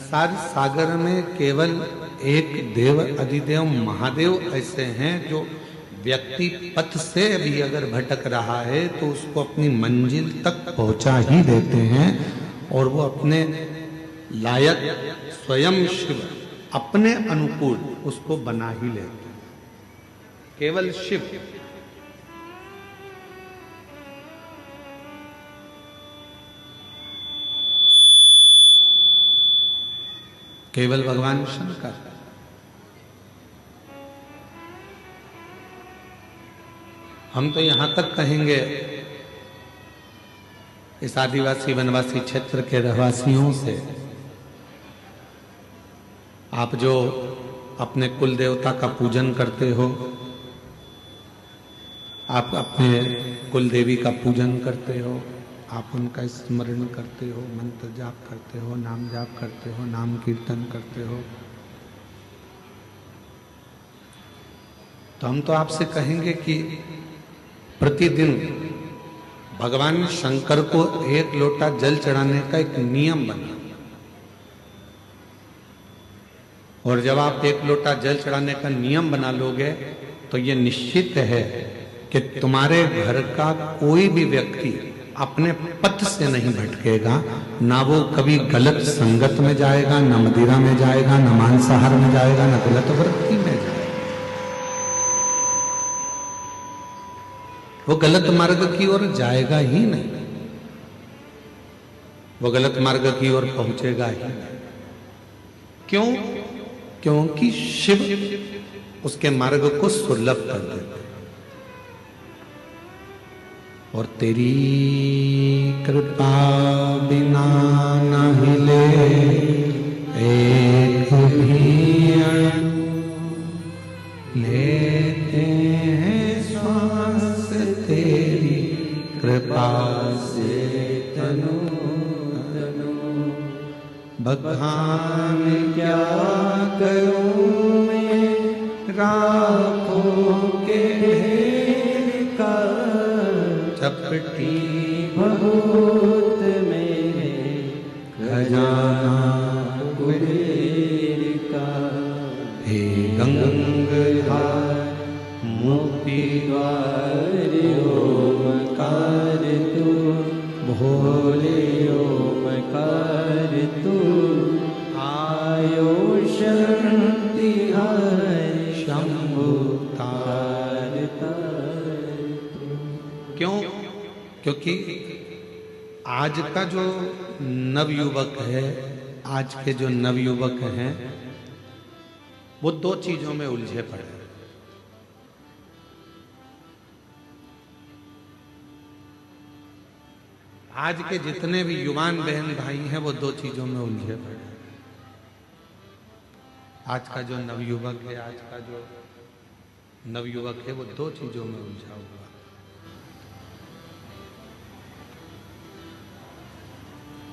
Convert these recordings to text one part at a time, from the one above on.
संसार सागर में केवल एक देव अधिदेव महादेव ऐसे हैं जो व्यक्ति पथ से भी अगर भटक रहा है तो उसको अपनी मंजिल तक पहुंचा ही देते हैं, और वो अपने लायक स्वयं शिव अपने अनुकूल उसको बना ही लेते हैं। केवल शिव। केवल भगवान शंकर। हम तो यहां तक कहेंगे इस आदिवासी वनवासी क्षेत्र के रहवासियों से, आप जो अपने कुल देवता का पूजन करते हो, आप अपने कुल देवी का पूजन करते हो, आप उनका स्मरण करते हो, मंत्र जाप करते हो, नाम जाप करते हो, नाम कीर्तन करते हो, तो हम तो आपसे कहेंगे कि प्रतिदिन भगवान शंकर को एक लोटा जल चढ़ाने का एक नियम बना, और जब आप एक लोटा जल चढ़ाने का नियम बना लोगे तो ये निश्चित है कि तुम्हारे घर का कोई भी व्यक्ति अपने पथ से नहीं भटकेगा, ना वो कभी गलत संगत में जाएगा, ना मदिरा में जाएगा, ना मांसाहार में जाएगा, ना गलत वृत्ति में जाएगा। वो गलत मार्ग की ओर जाएगा ही नहीं, वो गलत मार्ग की ओर पहुंचेगा ही नहीं। क्यों? क्योंकि शिव उसके मार्ग को सुलभ कर देते। और तेरी कृपा बिना न हिले एक भी अणु, लेते हैं श्वास तेरी कृपा से तनु तनु। बखान क्या करूं मैं राखों के ढेर का, चपटी बहुत मेरे खजाना कुबेर का। हे गंगाधर मुक्ति द्वार ओमकार तू, भोले ओमकार तू, आयो शक्ति हर शंभु तार तार। क्यों? क्योंकि आज का जो नवयुवक है, आज के जो नवयुवक हैं, वो दो चीजों में उलझे पड़े हैं। आज के जितने भी युवान बहन भाई हैं वो दो चीजों में उलझे पड़े हैं। आज का जो नवयुवक है, आज का जो नवयुवक है वो दो चीजों में उलझा हुआ है।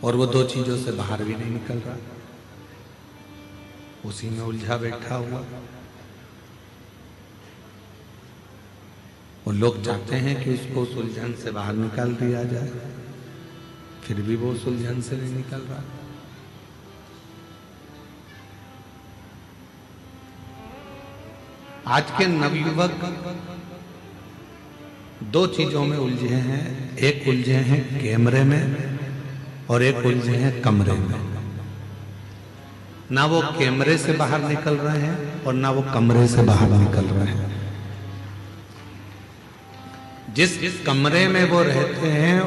और वो दो चीजों से बाहर भी नहीं निकल रहा, उसी में उलझा बैठा हुआ। वो लोग चाहते हैं कि उसको उस उलझन से बाहर निकाल दिया जाए, फिर भी वो उस उलझन से नहीं निकल रहा। आज के नवयुवक दो चीजों में उलझे हैं। एक उलझे हैं कैमरे में और एक उलझे हैं कमरे में। ना वो कैमरे से बाहर निकल रहे हैं और ना वो कमरे से बाहर निकल रहे हैं। जिस कमरे में वो रहते हैं,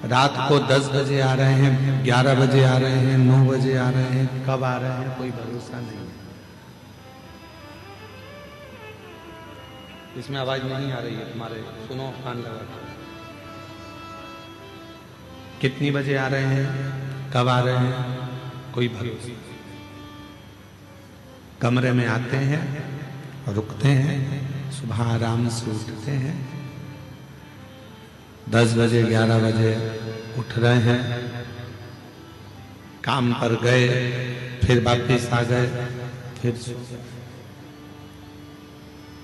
रात को 10 बजे आ रहे हैं, 11 बजे आ रहे हैं, 9 बजे आ रहे हैं, कब आ रहे हैं कोई भरोसा नहीं है। इसमें आवाज नहीं आ रही है तुम्हारे, सुनो कान लगा के। कितनी बजे आ रहे हैं, कब आ रहे हैं, कोई भरोसा। कमरे में आते हैं, रुकते हैं, सुबह आराम से उठते हैं, 10 बजे 11 बजे उठ रहे हैं, काम पर गए, फिर वापिस आ गए, फिर सो गए।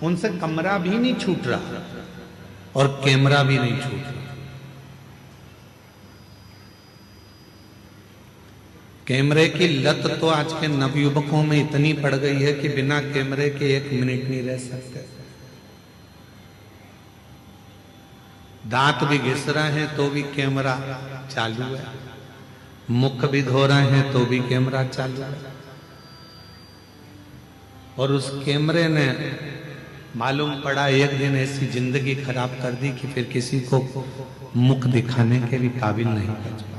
उनसे कमरा भी नहीं छूट रहा और कैमरा भी नहीं छूट रहा। कैमरे की लत तो आज के नवयुवकों में इतनी पड़ गई है कि बिना कैमरे के 1 मिनट नहीं रह सकते। दांत भी घिस रहे हैं तो भी कैमरा चालू है, मुख भी धो रहे हैं तो भी कैमरा चालू है। और उस कैमरे ने मालूम पड़ा एक दिन ऐसी जिंदगी खराब कर दी कि फिर किसी को मुख दिखाने के भी काबिल नहीं बच पाता।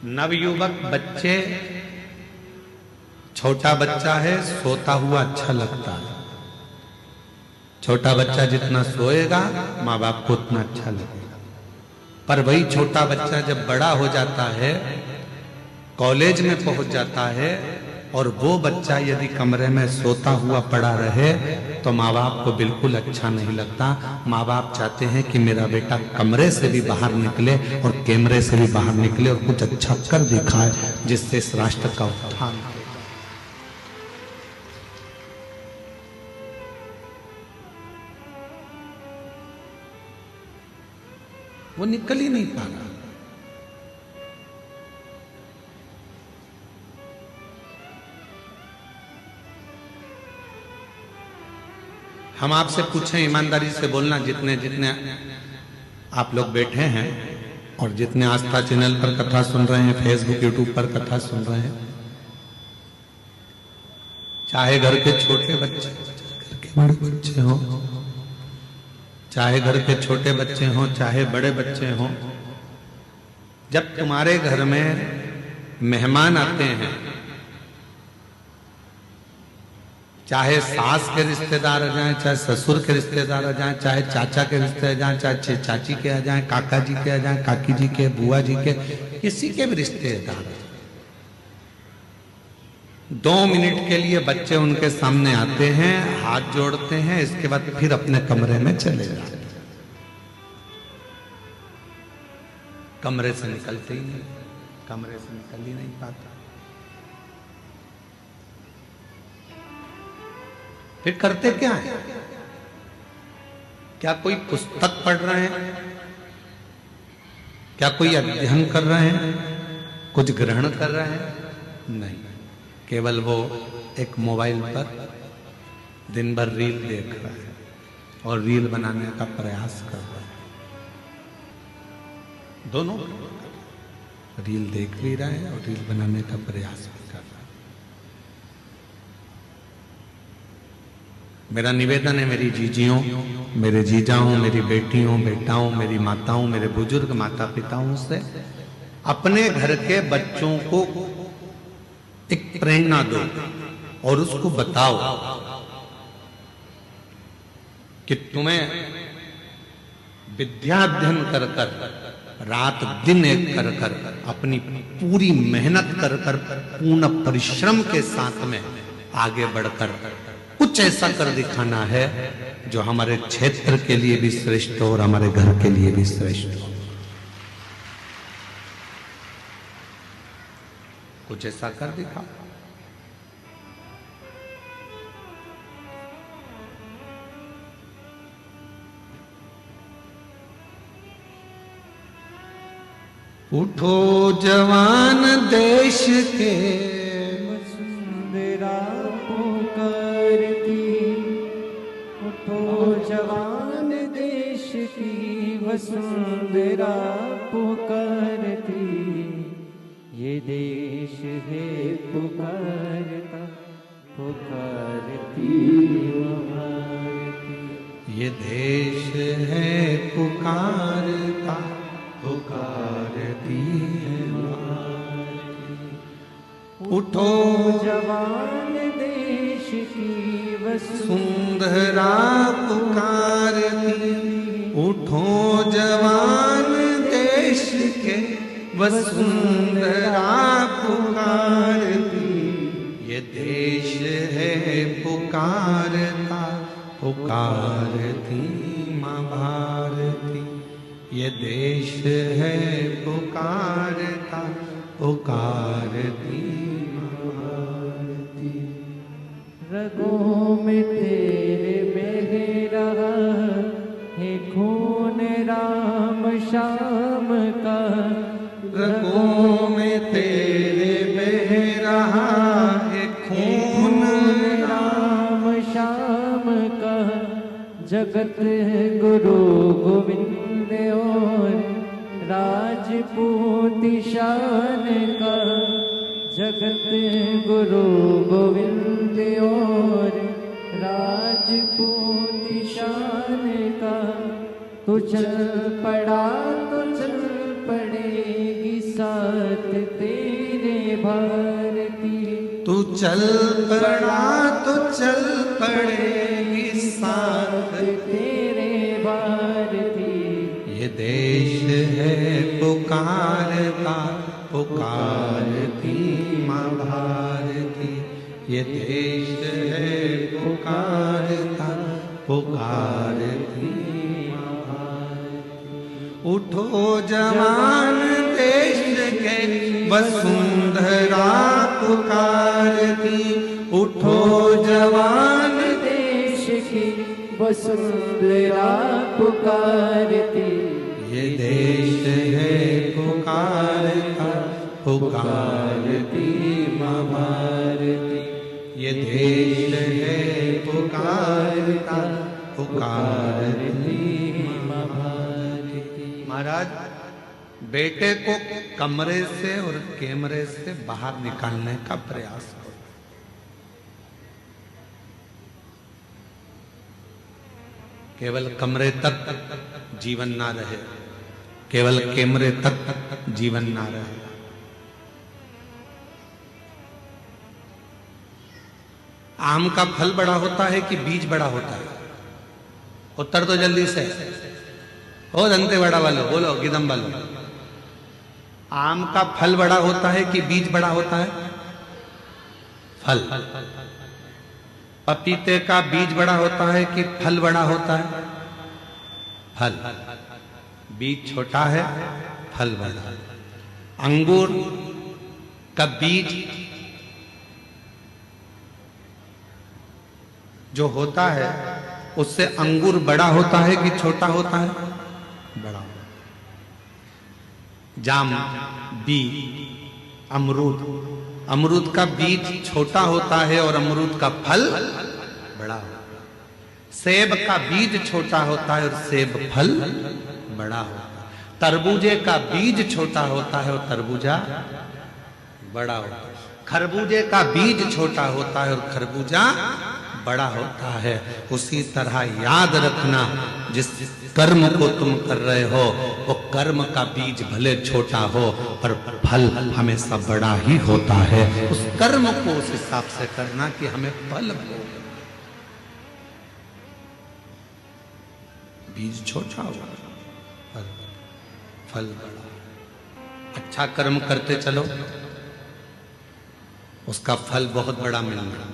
नवयुवक बच्चे, छोटा बच्चा है, सोता हुआ अच्छा लगता है। छोटा बच्चा जितना सोएगा माँ बाप को उतना अच्छा लगेगा। पर वही छोटा बच्चा जब बड़ा हो जाता है, कॉलेज में पहुंच जाता है, और वो बच्चा यदि कमरे में सोता हुआ पड़ा रहे तो माँ बाप को बिल्कुल अच्छा नहीं लगता। माँ बाप चाहते हैं कि मेरा बेटा कमरे से भी बाहर निकले और कैमरे से भी बाहर निकले और कुछ अच्छा कर दिखाए जिससे इस राष्ट्र का उत्थान हो। वो निकल ही नहीं पा रहा। हम आपसे पूछें, ईमानदारी से बोलना, जितने जितने आप लोग बैठे हैं और जितने आस्था चैनल पर कथा सुन रहे हैं, फेसबुक यूट्यूब पर कथा सुन रहे हैं, चाहे घर के छोटे बच्चे, घर के बड़े बच्चे हो, चाहे घर के छोटे बच्चे हों, चाहे बड़े बच्चे हों, जब तुम्हारे घर में मेहमान आते हैं, चाहे सास के रिश्तेदार आ जाएं, चाहे ससुर के रिश्तेदार आ जाएं, चाहे चाचा के रिश्तेदार आ जाएं, चाहे चाची के आ जाएं, काका जी के आ जाएं, काकी जी के, बुआ जी के, किसी के भी रिश्तेदार, 2 मिनट के लिए बच्चे उनके सामने आते हैं, हाथ जोड़ते हैं, इसके बाद फिर अपने कमरे में चले जाते हैं। कमरे से निकलते ही नहीं, कमरे से निकल ही नहीं पाता। फिर करते क्या है? क्या कोई पुस्तक पढ़ रहे हैं? क्या कोई अध्ययन कर रहे हैं? कुछ ग्रहण कर रहे हैं? नहीं, केवल वो एक मोबाइल पर दिन भर रील देख रहा है और रील बनाने का प्रयास कर रहा है। दोनों रील देख भी रहा है और रील बनाने का प्रयास भी कर रहा है। मेरा निवेदन है मेरी जीजियों, मेरे जीजाओं, मेरी बेटियों, बेटाओं, मेरी माताओं, मेरे बुजुर्ग माता पिताओं से अपने घर के बच्चों को एक प्रेरणा दो और उसको बताओ कि तुम्हें विद्या अध्ययन कर कर, रात दिन एक कर कर, अपनी पूरी मेहनत कर कर, पूर्ण परिश्रम के साथ में आगे बढ़कर कुछ ऐसा कर दिखाना है जो हमारे क्षेत्र के लिए भी श्रेष्ठ हो और हमारे घर के लिए भी श्रेष्ठ हो। कुछ ऐसा कर दिखाओ। उठो जवान देश के वसुंधरा पुकारती, उठो जवान देश की वसुंधरा पुकारती, ये देश है पुकारता पुकारती भारती। ये देश है पुकारता पुकारती है भारती। उठो जवान देश की वसुंधरा पुकारती, उठो जवान देश के वसुंधरा पुकारती। ये देश है पुकारता पुकारती माँ भारती। ये देश है पुकारता पुकारती माँ भारती। रगों में तेरे बह रहा है खून राम शाम का, जगत गुरु गोविंद और राजपूत शान का, जगत गुरु गोविंद और राजपूत शान का। तू चल पड़ा तो चल पड़ेगी साथ तेरे भारती, तू चल पड़ा तो चल पड़ेगी साथ तेरे भारती। ये देश है पुकार का, पुकारती माँ भारती। ये देश है पुकार का, पुकारती माँ भारती। उठो जवान देश के वसुंधरा पुकारती, उठो जवान देश की वसुंधरा पुकारती। ये देश है पुकार का, पुकारती माँ भारती। ये देश है पुकार का, पुकारती माँ भारती। महाराज, बेटे को कमरे से और कैमरे से बाहर निकालने का प्रयास करो। केवल कमरे तक जीवन ना रहे, केवल कैमरे तक जीवन ना रहे। आम का फल बड़ा होता है कि बीज बड़ा होता है? उत्तर तो जल्दी से। ओ दंतेवाड़ा वालों बोलो, गिदम वालों, आम का फल बड़ा होता है कि बीज बड़ा होता है? फल। पपीते का बीज बड़ा होता है कि फल बड़ा होता है? फल। बीज छोटा है, फल बड़ा। अंगूर का बीज जो होता है उससे अंगूर बड़ा होता है कि छोटा होता है? बड़ा। जाम, बी, अमरूद, अमरूद का बीज छोटा होता है और अमरूद का फल बड़ा होता है। सेब का बीज छोटा होता है और सेब फल बड़ा होता है। तरबूजे का बीज छोटा होता है और तरबूजा बड़ा होता है। खरबूजे का बीज छोटा होता है और खरबूजा बड़ा होता है। उसी तरह याद रखना, जिस कर्म को तुम कर रहे हो वो कर्म का बीज भले छोटा हो पर फल हमेशा बड़ा ही होता है। उस कर्म को उस हिसाब से करना कि हमें फल मिले। बीज छोटा होगा पर फल बड़ा। अच्छा कर्म करते चलो, उसका फल बहुत बड़ा मिलेगा।